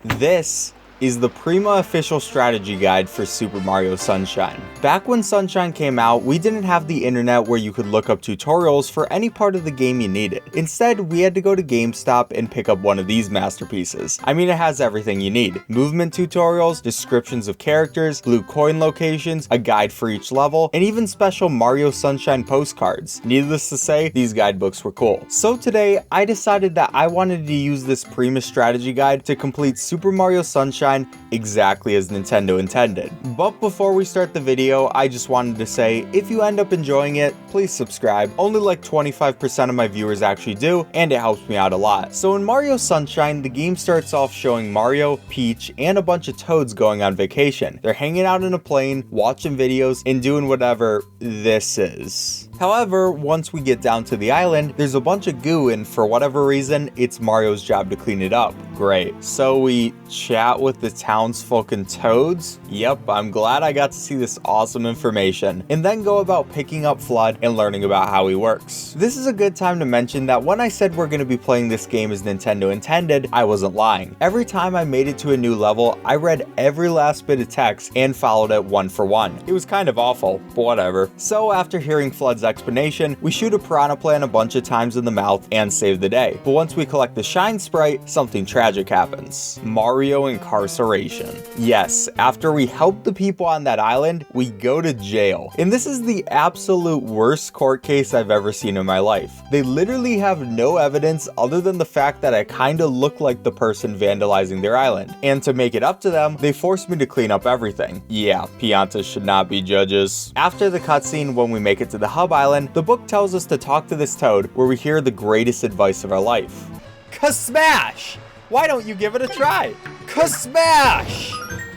This is the Prima Official Strategy Guide for Super Mario Sunshine. Back when Sunshine came out, we didn't have the internet where you could look up tutorials for any part of the game you needed. Instead, we had to go to GameStop and pick up one of these masterpieces. I mean, it has everything you need. Movement tutorials, descriptions of characters, blue coin locations, a guide for each level, and even special Mario Sunshine postcards. Needless to say, these guidebooks were cool. So today, I decided that I wanted to use this Prima Strategy Guide to complete Super Mario Sunshine exactly as Nintendo intended. But before we start the video, I just wanted to say, if you end up enjoying it, please subscribe. Only like 25% of my viewers actually do, and it helps me out a lot. So in Mario Sunshine, the game starts off showing Mario, Peach, and a bunch of Toads going on vacation. They're hanging out in a plane, watching videos, and doing whatever this is. However, once we get down to the island, there's a bunch of goo, and for whatever reason, it's Mario's job to clean it up. Great. So we chat with the townsfolk and Toads? Yep, I'm glad I got to see this awesome information, and then go about picking up Flood and learning about how he works. This is a good time to mention that when I said we're going to be playing this game as Nintendo intended, I wasn't lying. Every time I made it to a new level, I read every last bit of text and followed it one for one. It was kind of awful, but whatever. So after hearing Flood's explanation, we shoot a piranha plant a bunch of times in the mouth and save the day. But once we collect the shine sprite, something tragic happens. Mario incarceration. Yes, after we help the people on that island, we go to jail. And this is the absolute worst court case I've ever seen in my life. They literally have no evidence other than the fact that I kinda look like the person vandalizing their island. And to make it up to them, they forced me to clean up everything. Yeah, PIANTA should not be judges. After the cutscene, when we make it to the hub island, the book tells us to talk to this Toad, where we hear the greatest advice of our life. Ka-smash! Why don't you give it a try? Ka-smash!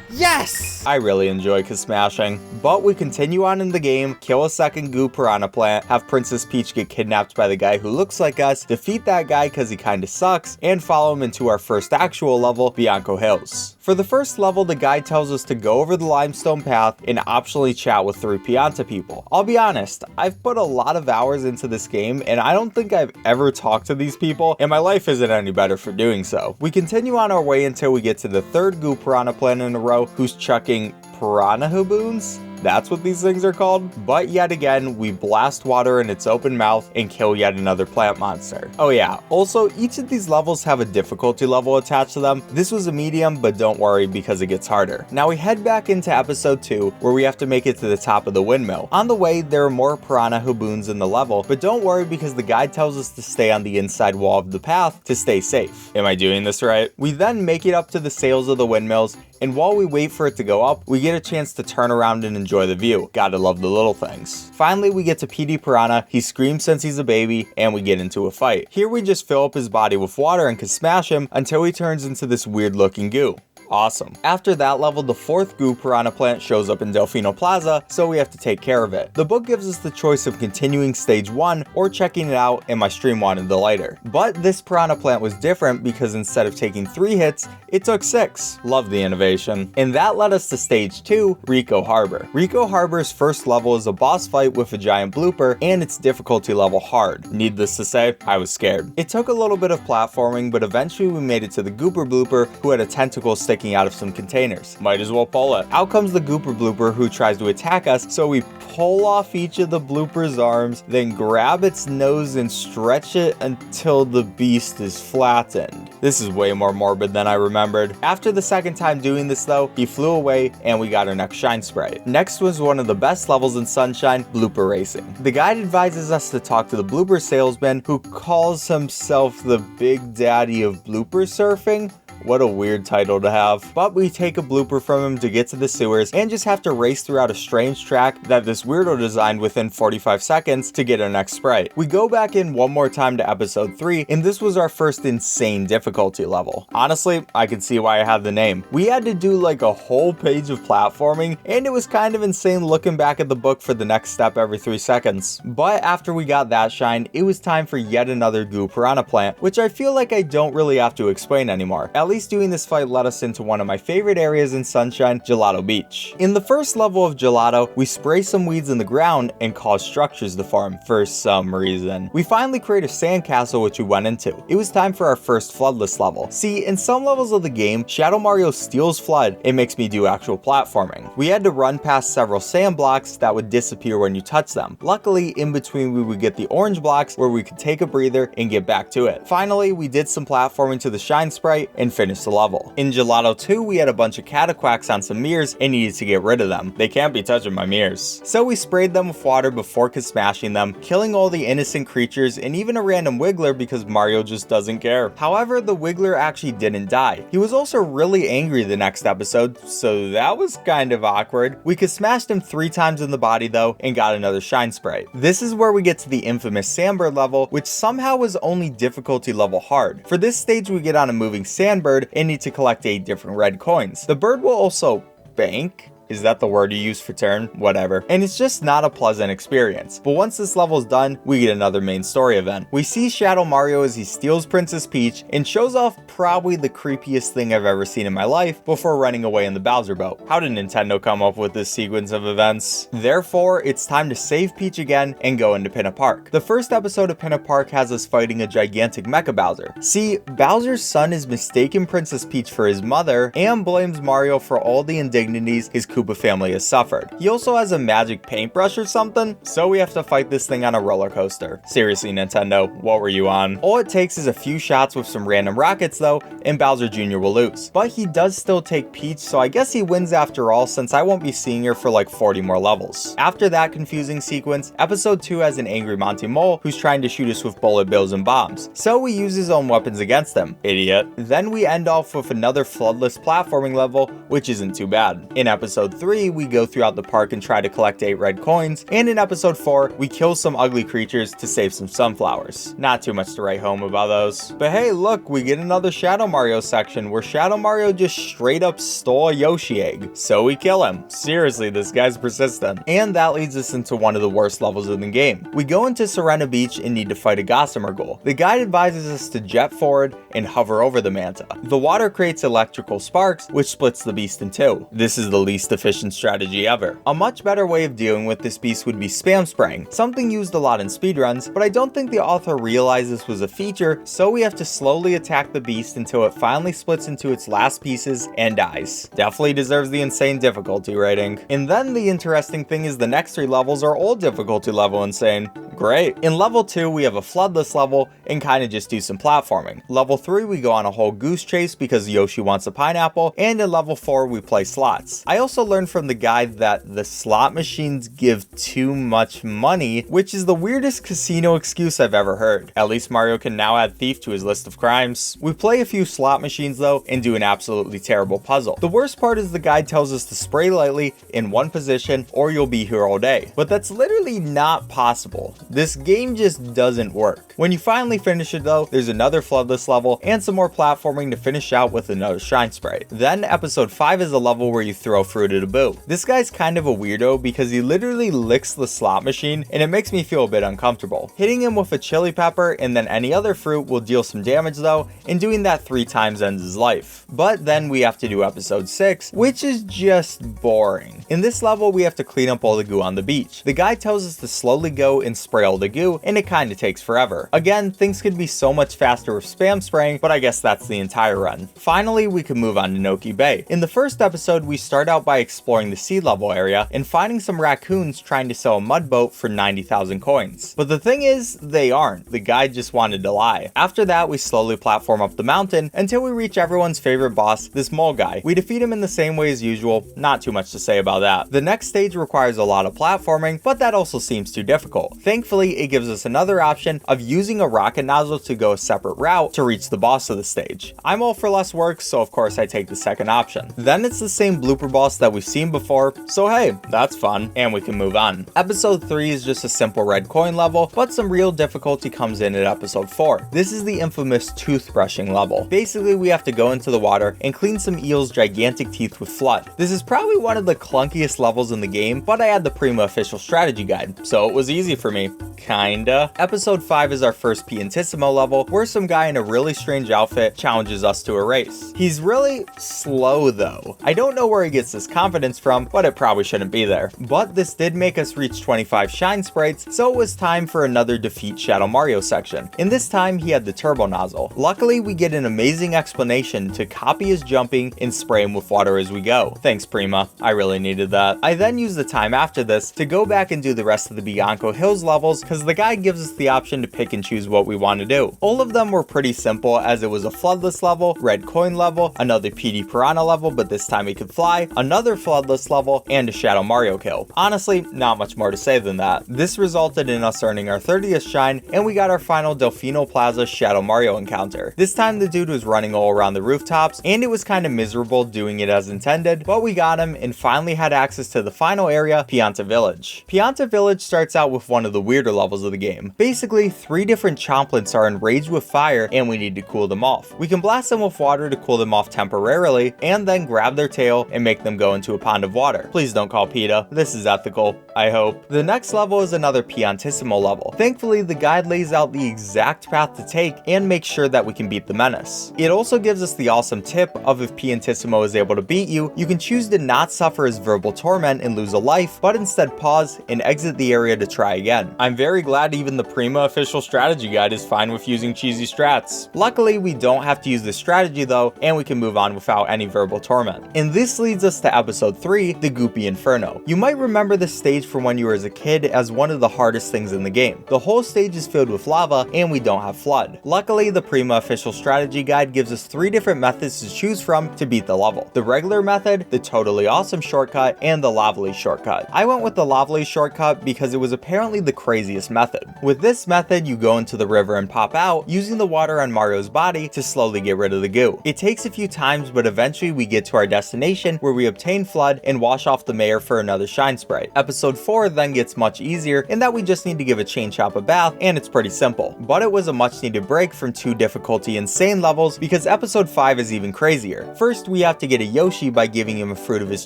Yes! I really enjoy Ka-smashing. But we continue on in the game, kill a second goo piranha plant, have Princess Peach get kidnapped by the guy who looks like us, defeat that guy cause he kinda sucks, and follow him into our first actual level, Bianco Hills. For the first level, the guide tells us to go over the limestone path and optionally chat with 3 PIANTA people. I'll be honest, I've put a lot of hours into this game, and I don't think I've ever talked to these people, and my life isn't any better for doing so. We continue on our way until we get to the 3rd goo piranha plant in a row, who's chucking piranha haboons? That's what these things are called. But yet again, we blast water in its open mouth and kill yet another plant monster. Oh yeah, also each of these levels have a difficulty level attached to them. This was a medium, but don't worry because it gets harder. Now we head back into episode 2, where we have to make it to the top of the windmill. On the way, there are more piranha haboons in the level, but don't worry because the guide tells us to stay on the inside wall of the path to stay safe. Am I doing this right? We then make it up to the sails of the windmills, and while we wait for it to go up, we get a chance to turn around and enjoy the view. Gotta love the little things. Finally, we get to PD Piranha. He screams since he's a baby, and we get into a fight. Here we just fill up his body with water and can smash him until he turns into this weird looking goo. Awesome. After that level, the 4th goo piranha plant shows up in Delfino Plaza, so we have to take care of it. The book gives us the choice of continuing stage 1 or checking it out, and my stream wanted the lighter. But this piranha plant was different because instead of taking 3 hits, it took 6. Love the innovation. And that led us to stage 2, RICCO Harbor. RICCO Harbor's first level is a boss fight with a giant blooper, and its difficulty level hard. Needless to say, I was scared. It took a little bit of platforming, but eventually we made it to the Gooper Blooper, who had a tentacle sticking out of some containers. Might as well pull it. Out comes the Gooper Blooper, who tries to attack us, so we pull off each of the blooper's arms, then grab its nose and stretch it until the beast is flattened. This is way more morbid than I remembered. After the second time doing this though, he flew away and we got our next shine sprite. Next was one of the best levels in Sunshine, blooper racing. The guide advises us to talk to the blooper salesman, who calls himself the big daddy of blooper surfing. What a weird title to have. But we take a blooper from him to get to the sewers and just have to race throughout a strange track that this weirdo designed within 45 seconds to get our next sprite. We go back in one more time to episode 3, and this was our first insane difficulty level. Honestly, I can see why I had the name. We had to do like a whole page of platforming, and it was kind of insane looking back at the book for the next step every 3 seconds. But after we got that shine, it was time for yet another goo piranha plant, which I feel like I don't really have to explain anymore. At least doing this fight led us into one of my favorite areas in Sunshine, Gelato Beach. In the first level of Gelato, we spray some weeds in the ground and cause structures to form for some reason. We finally create a sandcastle which we went into. It was time for our first floodless level. See, in some levels of the game, Shadow Mario steals FLUDD and makes me do actual platforming. We had to run past several sand blocks that would disappear when you touch them. Luckily, in between we would get the orange blocks where we could take a breather and get back to it. Finally, we did some platforming to the shine sprite and finished the level. In Gelato 2, we had a bunch of cataquacks on some mirrors and needed to get rid of them. They can't be touching my mirrors. So we sprayed them with water before smashing them, killing all the innocent creatures and even a random Wiggler because Mario just doesn't care. However, the Wiggler actually didn't die. He was also really angry the next episode, so that was kind of awkward. We could smash him 3 times in the body though and got another shine sprite. This is where we get to the infamous Sandbird level, which somehow was only difficulty level hard. For this stage, we get on a moving Sandbird and need to collect 8 different red coins. The bird will also bank. Is that the word you use for turn? Whatever. And it's just not a pleasant experience. But once this level is done, we get another main story event. We see Shadow Mario as he steals Princess Peach and shows off probably the creepiest thing I've ever seen in my life before running away in the Bowser boat. How did Nintendo come up with this sequence of events? Therefore, it's time to save Peach again and go into Pinna Park. The first episode of Pinna Park has us fighting a gigantic Mecha Bowser. See, Bowser's son is mistaken Princess Peach for his mother and blames Mario for all the indignities his Koopa family has suffered. He also has a magic paintbrush or something, so we have to fight this thing on a roller coaster. Seriously, Nintendo, what were you on? All it takes is a few shots with some random rockets though, and Bowser Jr. will lose. But he does still take Peach, so I guess he wins after all since I won't be seeing her for like 40 more levels. After that confusing sequence, episode 2 has an angry Monty Mole who's trying to shoot us with bullet bills and bombs, so we use his own weapons against him. Idiot. Then we end off with another floodless platforming level, which isn't too bad. In episode 3, we go throughout the park and try to collect 8 red coins, and in episode 4, we kill some ugly creatures to save some sunflowers. Not too much to write home about those. But hey, look, we get another Shadow Mario section where Shadow Mario just straight up stole a Yoshi egg, so we kill him. Seriously, this guy's persistent. And that leads us into one of the worst levels in the game. We go into SIRENA Beach and need to fight a Gossamer Ghoul. The guide advises us to jet forward and hover over the manta. The water creates electrical sparks, which splits the beast in 2. This is the least efficient strategy ever. A much better way of dealing with this beast would be spam spraying, something used a lot in speedruns, but I don't think the author realized this was a feature, so we have to slowly attack the beast until it finally splits into its last pieces and dies. Definitely deserves the insane difficulty rating. And then the interesting thing is the next 3 levels are all difficulty level insane. Great. In level 2, we have a floodless level and kind of just do some platforming. Level 3, we go on a whole goose chase because Yoshi wants a pineapple, and in level 4, we play slots. I also learned from the guide that the slot machines give too much money, which is the weirdest casino excuse I've ever heard. At least Mario can now add thief to his list of crimes. We play a few slot machines though and do an absolutely terrible puzzle. The worst part is the guide tells us to spray lightly in one position or you'll be here all day. But that's literally not possible. This game just doesn't work. When you finally finish it though, there's another floodless level and some more platforming to finish out with another shine sprite. Then episode 5 is a level where you throw fruit at a boo. This guy's kind of a weirdo because he literally licks the slot machine and it makes me feel a bit uncomfortable. Hitting him with a chili pepper and then any other fruit will deal some damage though, and doing that 3 times ends his life. But then we have to do episode 6, which is just boring. In this level, we have to clean up all the goo on the beach. The guide tells us to slowly go and spray all the goo, and it kinda takes forever. Again, things could be so much faster with spam spraying, but I guess that's the entire run. Finally, we can move on to NOKI Bay. In the first episode, we start out by exploring the sea level area and finding some raccoons trying to sell a mud boat for 90,000 coins. But the thing is, they aren't. The guide just wanted to lie. After that, we slowly platform up the mountain until we reach everyone's favorite boss, this mole guy. We defeat him in the same way as usual, not too much to say about that. The next stage requires a lot of platforming, but that also seems too difficult. Thankfully, it gives us another option of using a rocket nozzle to go a separate route to reach the boss of the stage. I'm all for less work, so of course I take the second option. Then it's the same blooper boss that we've seen before, so hey, that's fun, and we can move on. Episode 3 is just a simple red coin level, but some real difficulty comes in at episode 4. This is the infamous toothbrushing level. Basically, we have to go into the water and clean some eels' gigantic teeth with FLUDD. This is probably one of the clunkiest levels in the game, but I had the Prima Official Strategy guide, so it was easy for me. Kinda. Episode 5 is our first Piantissimo level, where some guy in a really strange outfit challenges us to a race. He's really slow though. I don't know where he gets this confidence from, but it probably shouldn't be there. But this did make us reach 25 shine sprites, so it was time for another defeat Shadow Mario section. And this time he had the turbo nozzle. Luckily we get an amazing explanation to copy his jumping and spray him with water as we go. Thanks Prima, I really needed that. I then used the time after this to go back and do the rest of the Bianco Hills levels, because the guide gives us the option to pick and choose what we want to do. All of them were pretty simple, as it was a floodless level, red coin level, another PD Piranha level but this time he could fly, another floodless level, and a Shadow Mario kill. Honestly, not much more to say than that. This resulted in us earning our 30th shine, and we got our final Delfino Plaza Shadow Mario encounter. This time the dude was running all around the rooftops, and it was kind of miserable doing it as intended, but we got him and finally had access to the final area, Pianta Village. Pianta Village starts out with one of the weirder levels of the game. Basically, 3 different chomplets are enraged with fire and we need to cool them off. We can blast them with water to cool them off temporarily, and then grab their tail and make them go into a pond of water. Please don't call PETA. This is ethical, I hope. The next level is another Piantissimo level. Thankfully, the guide lays out the exact path to take and makes sure that we can beat the menace. It also gives us the awesome tip of if Piantissimo is able to beat you, you can choose to not suffer his verbal torment and lose a life, but instead pause and exit the area to try again. I'm very glad even the Prima Official Strategy guide is fine with using cheesy strats. Luckily, we don't have to use this strategy though, and we can move on without any verbal torment. And this leads us to episode 3, the Goopy Inferno. You might remember this stage from when you were as a kid as one of the hardest things in the game. The whole stage is filled with lava and we don't have flood. Luckily, the Prima Official Strategy guide gives us 3 different methods to choose from to beat the level. The regular method, the totally awesome shortcut, and the Lovely shortcut. I went with the Lovely shortcut because it was apparently the craziest method. With this method, you go into the river and pop out, using the water on Mario's body to slowly get rid of the goo. It takes a few times, but eventually we get to our destination where we obtain flood and wash off the mayor for another shine sprite. Episode 4 then gets much easier in that we just need to give a chain chop a bath, and it's pretty simple. But it was a much needed break from 2 difficulty insane levels, because episode 5 is even crazier. First, we have to get a Yoshi by giving him a fruit of his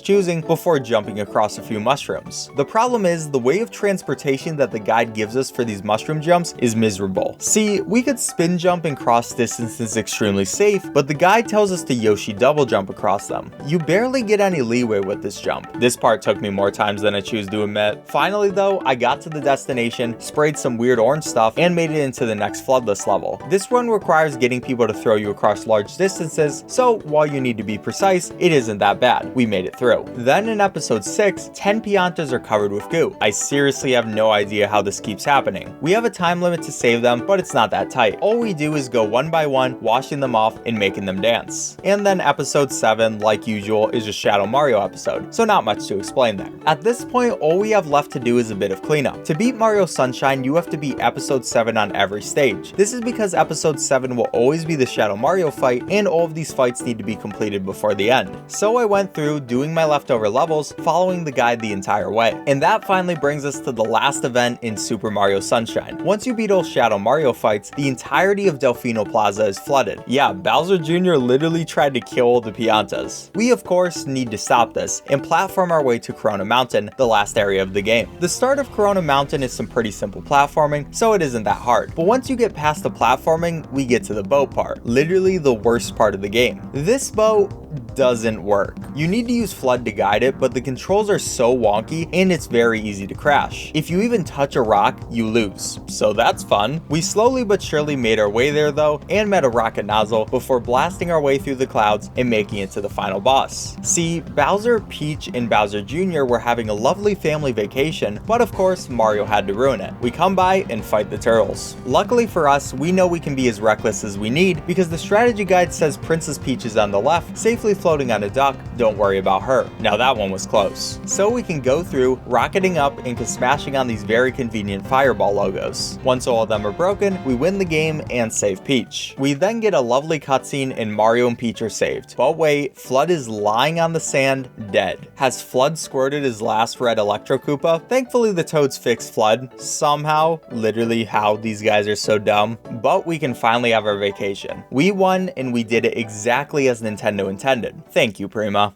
choosing before jumping across a few mushrooms. The problem is, the way of transportation that the guide gives us for these mushroom jumps is miserable. See, we could spin jump and cross distances extremely safe, but the guide tells us to Yoshi double jump across them. You barely get any leeway with this jump. This part took me more times than I choose to admit. Finally though, I got to the destination, sprayed some weird orange stuff, and made it into the next floodless level. This one requires getting people to throw you across large distances, so while you need to be precise, it isn't that bad. We made it through. Then in episode 6, 10 Piantas are covered with goo. I seriously have no idea how this keeps happening. We have a time limit to save them, but it's not that tight. All we do is go one by one, washing them off and making them dance. And then episode 7, like usual, is a Shadow Mario episode, so not much to explain there. At this point, all we have left to do is a bit of cleanup. To beat Mario Sunshine, you have to beat episode 7 on every stage. This is because episode 7 will always be the Shadow Mario fight, and all of these fights need to be completed before the end. So I went through doing my leftover levels, following the guide the entire way. And that finally brings us to the last event in Super Mario Sunshine. Once you beat all Shadow Mario fights, the entirety of Delfino Plaza is flooded. Yeah, Bowser Jr. literally tried to kill all the Piantas. We of course need to stop this and platform our way to Corona Mountain, the last area of the game. The start of Corona Mountain is some pretty simple platforming, so it isn't that hard. But once you get past the platforming, we get to the boat part. Literally the worst part of the game. This boat doesn't work. You need to use FLUDD to guide it, but the controls are so wonky and it's very easy to crash. If you even touch a rock, you lose. So that's fun. We slowly but surely made our way there though, and met a rocket nozzle before blasting our way through the clouds and making it to the final boss. See, Bowser, Peach, and Bowser Jr. were having a lovely family vacation, but of course Mario had to ruin it. We come by and fight the turtles. Luckily for us, we know we can be as reckless as we need because the strategy guide says Princess Peach is on the left, safely floating on a duck. Don't worry about her. Now that one was close. So we can go through, rocketing up and smashing on these very convenient fireball logos. Once all of them are broken, we win the game and save Peach. We then get a lovely cutscene and Mario and Peach are saved. But wait, FLUDD is lying on the sand, dead. Has FLUDD squirted his last red Electro Koopa? Thankfully the Toads fixed FLUDD, somehow. Literally how these guys are so dumb. But we can finally have our vacation. We won and we did it exactly as Nintendo intended. Thank you, Prima.